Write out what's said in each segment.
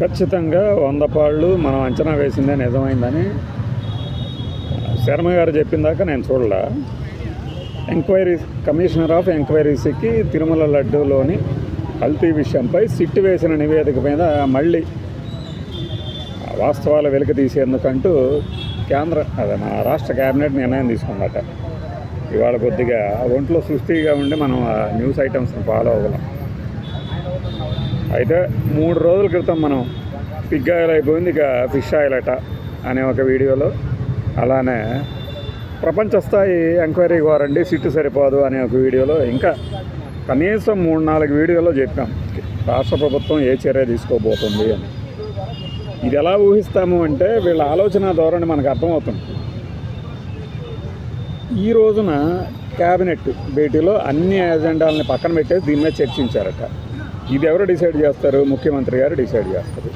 ఖచ్చితంగా 100 పాళ్ళు మనం అంచనా వేసిందే నిజమైందని శర్మ గారు చెప్పిన దాకా నేను చూడలే. ఎంక్వైరీ కమిషనర్ ఆఫ్ ఎంక్వైరీస్కి తిరుమల లడ్డూలోని కల్తీ విషయంపై సిట్ వేసిన నివేదిక మీద మళ్ళీ వాస్తవాలు వెలికి తీసేందుకంటూ మన రాష్ట్ర కేబినెట్ నిర్ణయం తీసుకుందట. ఇవాళ కొద్దిగా ఒంట్లో సుస్థిగా ఉండి మనం ఆ న్యూస్ ఐటమ్స్ని ఫాలో అవ్వలేం. అయితే 3 రోజుల క్రితం మనం పిగ్ ఆయిల్ అయిపోయింది, ఇక ఫిష్ ఆయిల్ అట అనే ఒక వీడియోలో, అలానే ప్రపంచ స్థాయి ఎంక్వైరీ కోరండి సిట్టు సరిపోదు అనే ఒక వీడియోలో, ఇంకా కనీసం 3-4 వీడియోలో చెప్పాం రాష్ట్ర ప్రభుత్వం ఏ చర్య తీసుకోబోతుంది అని. ఇది ఎలా ఊహిస్తాము అంటే వీళ్ళ ఆలోచన ధోరణి మనకు అర్థమవుతుంది. ఈ రోజున క్యాబినెట్ భేటీలో అన్ని ఎజెండాలని పక్కన పెట్టేసి దీని మీద చర్చించారట. ఇది ఎవరు డిసైడ్ చేస్తారు? ముఖ్యమంత్రి గారు డిసైడ్ చేస్తారు.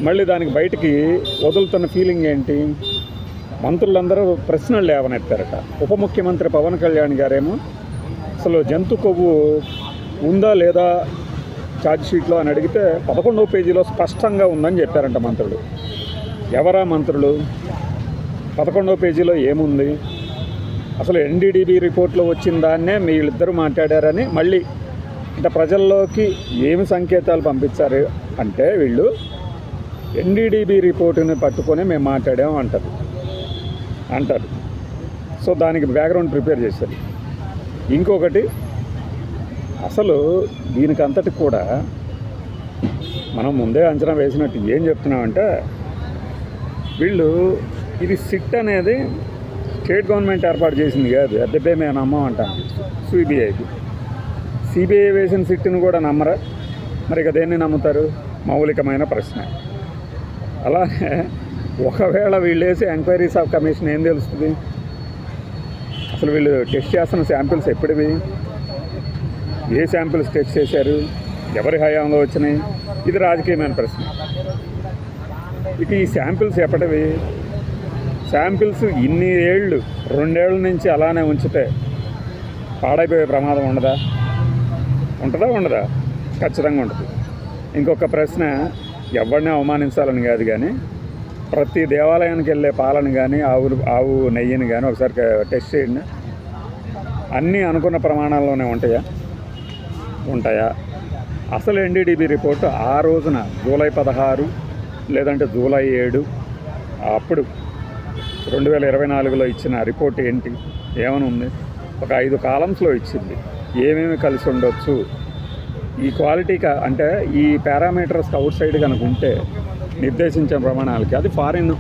మళ్ళీ దానికి బయటికి వదులుతున్న ఫీలింగ్ ఏంటి? మంత్రులందరూ ప్రశ్నలు లేవనెత్తారట. ఉప ముఖ్యమంత్రి పవన్ కళ్యాణ్ గారేమో అసలు జంతు కొవ్వు ఉందా లేదా ఛార్జ్షీట్లో అని అడిగితే 11వ పేజీలో స్పష్టంగా ఉందని చెప్పారంట మంత్రులు. ఎవరా మంత్రులు? 11వ పేజీలో ఏముంది? అసలు ఎన్డీడీబీ రిపోర్ట్లో వచ్చిన దాన్నే వీళ్ళిద్దరూ మాట్లాడారని మళ్ళీ అంటే ప్రజల్లోకి ఏమి సంకేతాలు పంపించారు అంటే వీళ్ళు ఎన్డీడీబీ రిపోర్టుని పట్టుకొని మేము మాట్లాడాము అంటారు. సో దానికి బ్యాక్గ్రౌండ్ ప్రిపేర్ చేశారు. ఇంకొకటి, అసలు దీనికంతటి కూడా మనం ముందే అంచనా వేసినట్టు ఏం చెప్తున్నామంటే వీళ్ళు ఇది సిట్ అనేది స్టేట్ గవర్నమెంట్ ఏర్పాటు చేసింది కాదు, అద్దెపే మేము నమ్మం అంటాను సిబిఐ వేసిన సిట్ని కూడా నమ్మరా? మరి ఇక దేన్ని నమ్ముతారు? మౌలికమైన ప్రశ్న. అలానే ఒకవేళ వీళ్ళు వేసే ఎంక్వైరీస్ ఆఫ్ కమిషన్ ఏం తెలుస్తుంది? అసలు వీళ్ళు టెస్ట్ చేస్తున్న శాంపిల్స్ ఎప్పటివి? ఏ శాంపిల్స్ టెస్ట్ చేశారు? ఎవరి హయాంలో వచ్చినాయి? ఇది రాజకీయమైన ప్రశ్న. ఇక ఈ శాంపిల్స్ ఎప్పటివి? శాంపిల్స్ ఇన్ని ఏళ్ళు 2 ఏళ్ళ నుంచి అలానే ఉంచితే పాడైపోయే ప్రమాదం ఉండదా? ఖచ్చితంగా ఉంటుంది. ఇంకొక ప్రశ్న, ఎవరిని అవమానించాలని కాదు కానీ ప్రతి దేవాలయానికి వెళ్ళే పాలను కానీ ఆవు నెయ్యిని కానీ ఒకసారి టెస్ట్ చేయండి. అన్నీ అనుకున్న ప్రమాణాల్లోనే ఉంటాయా? అసలు ఎన్డీడీబీ రిపోర్టు ఆ రోజున జూలై 16 లేదంటే జూలై 7 అప్పుడు 2024లో ఇచ్చిన రిపోర్ట్ ఏంటి? ఏమని ఉంది? ఒక 5 కాలమ్స్లో ఇచ్చింది. ఏమేమి కలిసి ఉండొచ్చు ఈ క్వాలిటీకి, అంటే ఈ పారామీటర్స్ అవుట్ సైడ్ కనుక ఉంటే నిర్దేశించిన ప్రమాణాలకి అది ఫారిన్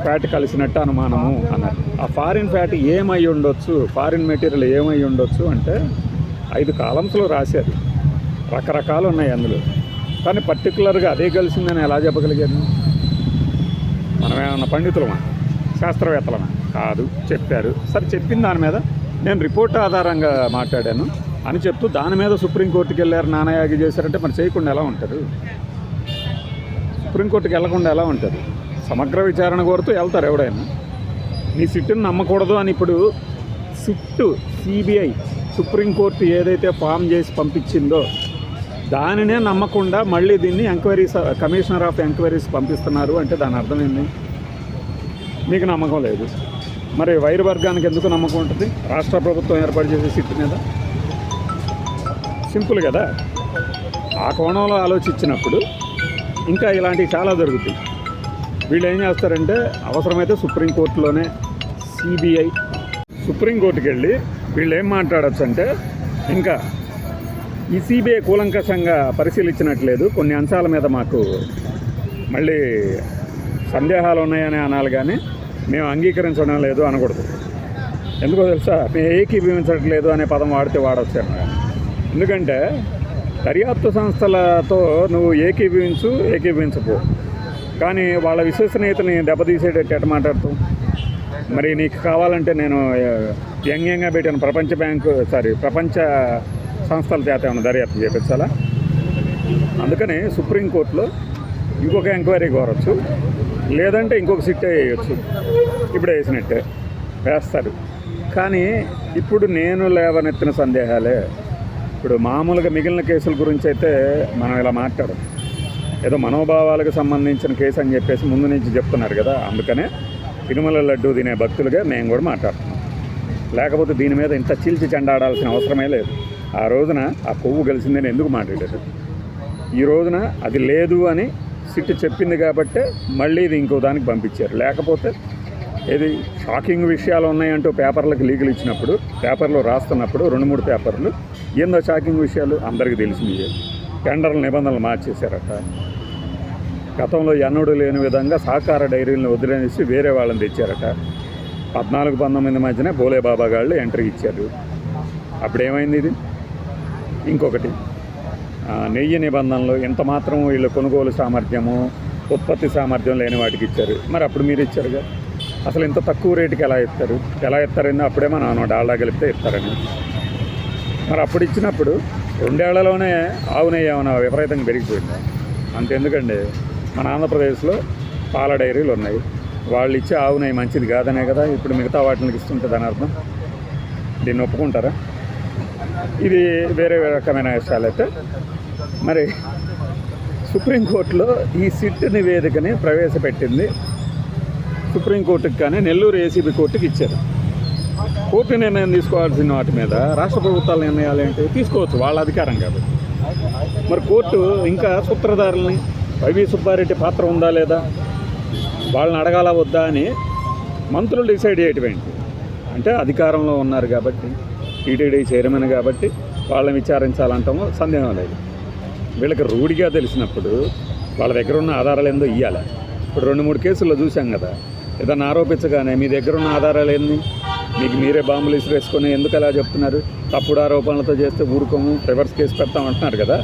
ఫ్యాట్ కలిసినట్టు అనుమానము అన్నారు. ఆ ఫారిన్ ఫ్యాట్ ఏమై ఉండొచ్చు, ఫారిన్ మెటీరియల్ ఏమై ఉండొచ్చు అంటే 5 కాలమ్స్లో రాశారు. రకరకాలు ఉన్నాయి అందులో. కానీ పర్టికులర్గా అదే కలిసిందని ఎలా చెప్పగలిగాను? మనమేమన్నా పండితులమా, శాస్త్రవేత్తలమా? కాదు, చెప్పారు. సరే, చెప్పిన దాని మీద నేను రిపోర్ట్ ఆధారంగా మాట్లాడాను అని చెప్తూ దాని మీద సుప్రీంకోర్టుకి వెళ్ళారు, నానాయాగి చేశారంటే మరి చేయకుండా ఎలా ఉంటారు? సుప్రీంకోర్టుకి వెళ్లకుండా ఎలా ఉంటారు? సమగ్ర విచారణ కోరుతూ వెళ్తారు ఎవడైనా. నీ సిట్టుని నమ్మకూడదు అని ఇప్పుడు సిబిఐ సుప్రీంకోర్టు ఏదైతే ఫామ్ చేసి పంపించిందో దానినే నమ్మకుండా మళ్ళీ దీన్ని కమిషనర్ ఆఫ్ ఎంక్వైరీస్ పంపిస్తున్నారు అంటే దాని అర్థం ఏంది? మీకు నమ్మకం లేదు. మరి వైరు వర్గానికి ఎందుకు నమ్మకం ఉంటుంది? రాష్ట్ర ప్రభుత్వం ఏర్పాటు చేసే సిట్ మీద సింపుల్ కదా. ఆ కోణంలో ఆలోచించినప్పుడు ఇంకా ఇలాంటివి చాలా జరుగుతాయి. వీళ్ళు ఏం చేస్తారంటే అవసరమైతే సుప్రీంకోర్టులోనే సుప్రీంకోర్టుకి వెళ్ళి వీళ్ళు ఏం మాట్లాడచ్చు అంటే, ఇంకా ఈ సిబిఐ కూలంకషంగా పరిశీలించినట్లేదు, కొన్ని అంశాల మీద మాకు మళ్ళీ సందేహాలు ఉన్నాయని అనాలి కానీ మేము అంగీకరించడం లేదు అనకూడదు. ఎందుకో తెలుసా? మేము ఏకీభవించట్లేదు అనే పదం వాడొచ్చాను. ఎందుకంటే దర్యాప్తు సంస్థలతో నువ్వు ఏకీభవించపో, కానీ వాళ్ళ విశ్వసనీయతని దెబ్బతీసేటట్టు ఎట్ట మాట్లాడుతూ. మరి నీకు కావాలంటే నేను వ్యంగ్యంగా పెట్టాను ప్రపంచ సంస్థల చేత ఏమైనా దర్యాప్తు చేయించాలా? అందుకని సుప్రీంకోర్టులో ఇంకొక ఎంక్వైరీ కోరచ్చు, లేదంటే ఇంకొక సిట్ వేయచ్చు. ఇప్పుడు వేసినట్టే వేస్తారు. కానీ ఇప్పుడు నేను లేవనెత్తిన సందేహాలే. ఇప్పుడు మామూలుగా మిగిలిన కేసుల గురించి అయితే మనం ఇలా మాట్లాడం. ఏదో మనోభావాలకు సంబంధించిన కేసు అని చెప్పేసి ముందు నుంచి చెప్తున్నారు కదా, అందుకనే తిరుమల లడ్డు తినే భక్తులుగా మేము కూడా మాట్లాడుతున్నాం. లేకపోతే దీని మీద ఇంత చీల్చి చెండాడాల్సిన అవసరమే లేదు. ఆ రోజున ఆ కొవ్వు కలిసిందని ఎందుకు మాట్లాడారు? ఈ రోజున అది లేదు అని సిట్ చెప్పింది కాబట్టే మళ్ళీ ఇది ఇంకో దానికి పంపించారు. లేకపోతే ఏది షాకింగ్ విషయాలు ఉన్నాయంటూ పేపర్లకు లీకులు ఇచ్చినప్పుడు, పేపర్లో రాస్తున్నప్పుడు 2-3 పేపర్లు ఏందో షాకింగ్ విషయాలు అందరికీ తెలిసినవి. టెండర్ల నిబంధనలు మార్చేశారట. గతంలో ఎన్నడూ లేని విధంగా సహకార డైరీలను వదిలేసి వేరే వాళ్ళని తెచ్చారట. 14-19 మధ్యనే భోలే బాబా గాళ్ళు ఎంట్రీ ఇచ్చారు. అప్పుడు ఏమైంది? ఇది ఇంకొకటి నెయ్యి నిబంధనలు ఎంత మాత్రం వీళ్ళు కొనుగోలు సామర్థ్యము, ఉత్పత్తి సామర్థ్యం లేని వాటికి ఇచ్చారు. మరి అప్పుడు మీరు ఇచ్చారుగా. అసలు ఇంత తక్కువ రేటుకి ఎలా ఇస్తారని అప్పుడేమో నాన్న డాల్డా కలిపితే ఇస్తారని. మరి అప్పుడు ఇచ్చినప్పుడు 2 ఏళ్లలోనే ఆవు నెయ్యి ఏమైనా విపరీతంగా పెరిగిపోయింది. అంతెందుకండి, మన ఆంధ్రప్రదేశ్లో పాల డైరీలు ఉన్నాయి. వాళ్ళు ఇచ్చే ఆవు నెయ్యి మంచిది కాదనే కదా ఇప్పుడు మిగతా వాటికి ఇస్తుంటుంది అని అర్థం. దీన్ని ఒప్పుకుంటారా? ఇది వేరే రకమైన విషయాలు. అయితే మరి సుప్రీంకోర్టులో ఈ సిట్ నివేదికని ప్రవేశపెట్టింది. సుప్రీంకోర్టుకి కానీ నెల్లూరు ఏసీబీ కోర్టుకి ఇచ్చారు. కోర్టు నిర్ణయం తీసుకోవాల్సిన వాటి మీద రాష్ట్ర ప్రభుత్వాల నిర్ణయాలు ఏంటి? తీసుకోవచ్చు, వాళ్ళ అధికారం కాబట్టి. మరి కోర్టు ఇంకా సూత్రధారుల్ని వైవి సుబ్బారెడ్డి పాత్ర ఉందా లేదా, వాళ్ళని అడగాల వద్దా అని మంత్రులు డిసైడ్ చేయటం ఏంటి? అంటే అధికారంలో ఉన్నారు కాబట్టి, టీటీడీ చైర్మన్ కాబట్టి వాళ్ళని విచారించాలంటామో సందేహం లేదు. వీళ్ళకి రూఢిగా తెలిసినప్పుడు వాళ్ళ దగ్గర ఉన్న ఆధారాలు ఏందో ఇవ్వాలి. ఇప్పుడు 2-3 కేసుల్లో చూసాం కదా, ఏదన్నా ఆరోపించగానే మీ దగ్గర ఉన్న ఆధారాలు ఏంది, మీకు మీరే బాంబులు ఇసిరేసుకొని ఎందుకు అలా చెప్తున్నారు, తప్పుడు ఆరోపణలతో చేస్తే ఊరుకోము, రివర్స్ కేసు పెడతామంటున్నారు కదా.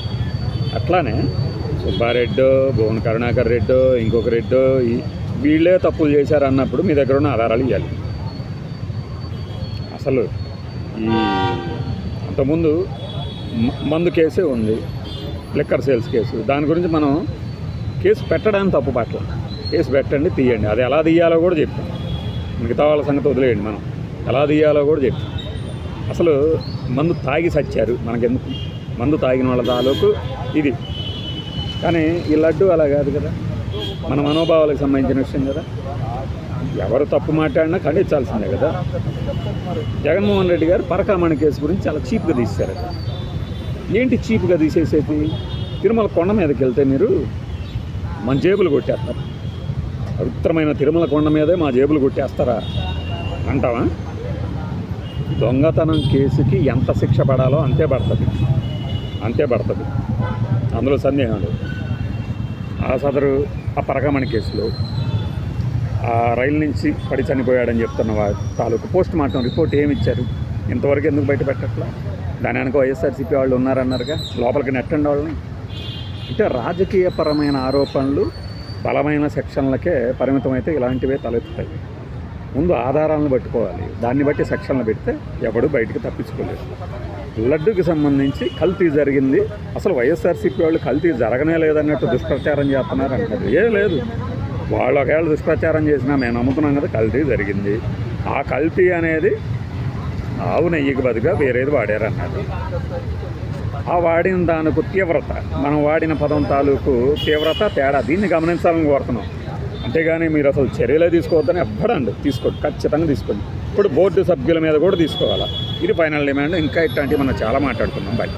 అట్లానే సుబ్బారెడ్డో, భువన కరుణాకర్ రెడ్డో, ఇంకొక రెడ్డో వీళ్ళే తప్పులు చేశారు అన్నప్పుడు మీ దగ్గర ఉన్న ఆధారాలు ఇవ్వాలి. అసలు ఈ అంతకుముందు మందు కేసే ఉంది, లిక్కర్ సేల్స్ కేసు. దాని గురించి మనం కేసు పెట్టడానికి తప్పు పట్ల, కేసు పెట్టండి, తీయండి. అది ఎలా తీయాలో కూడా చెప్తాం. మిగతా వాళ్ళ సంగతి వదిలేయండి, మనం ఎలా తీయాలో కూడా చెప్తాం. అసలు మందు తాగి సచ్చారు, మనకెందుకు? మందు తాగిన వాళ్ళ తాలూకు ఇది. కానీ ఈ లడ్డు అలా కాదు కదా, మన మనోభావాలకు సంబంధించిన విషయం కదా. ఎవరు తప్పు మాట్లాడినా ఖండించాల్సిందే కదా. జగన్మోహన్ రెడ్డి గారు పరకామణి కేసు గురించి చాలా చీప్గా తీశారు. ఏంటి చీప్గా తీసేసేది? తిరుమల కొండ మీదకి వెళ్తే మీరు మన జేబులు కొట్టేస్తారు. పవిత్రమైన తిరుమల కొండ మీదే మా జేబులు కొట్టేస్తారా అంటావా? దొంగతనం కేసుకి ఎంత శిక్ష పడాలో అంతే పడుతుంది. అందులో సందేహం లేదు. ఆ సదరు ఆ పరకామణి కేసులో ఆ రైలు నుంచి పడి చనిపోయాడని చెప్తున్న తాలూకు పోస్ట్ మార్టం రిపోర్ట్ ఏమి ఇచ్చారు? ఇంతవరకు ఎందుకు బయట పెట్టట్లా? దాని వెనక వైఎస్ఆర్సీపీ వాళ్ళు ఉన్నారన్నారుగా, లోపలికి నెట్టండి వాళ్ళని. అంటే రాజకీయపరమైన ఆరోపణలు బలమైన సెక్షన్లకే పరిమితమైతే ఇలాంటివే తలెత్తుతాయి. ముందు ఆధారాలను పట్టుకోవాలి, దాన్ని బట్టి సెక్షన్లు పెడితే ఎవడు బయటికి తప్పించుకోలేదు. లడ్డుకి సంబంధించి కల్తీ జరిగింది, అసలు వైఎస్ఆర్సీపీ వాళ్ళు కల్తీ జరగనే లేదన్నట్టు దుష్ప్రచారం చేస్తున్నారు అంటారు. ఏ లేదు, వాళ్ళు ఒకవేళ దుష్ప్రచారం చేసినా మేము నమ్ముతున్నాం కదా కల్తీ జరిగింది. ఆ కల్తీ అనేది ఆవు నెయ్యికి బదులుగా వేరేది వాడారన్నారు. ఆ వాడిన దానికి తీవ్రత, మనం వాడిన పదం తాలూకు తీవ్రత తేడా, దీన్ని గమనించాలని కోరుతున్నాం. అంతేగాని మీరు అసలు చర్యలే తీసుకోవద్దని ఎవ్వడండి, తీసుకోండి, ఖచ్చితంగా తీసుకోండి. ఇప్పుడు బోర్డు సభ్యుల మీద కూడా తీసుకోవాలా. ఇది ఫైనల్ డిమాండ్. ఇంకా ఇట్లాంటివి మనం చాలా మాట్లాడుకున్నాం. బాయ్.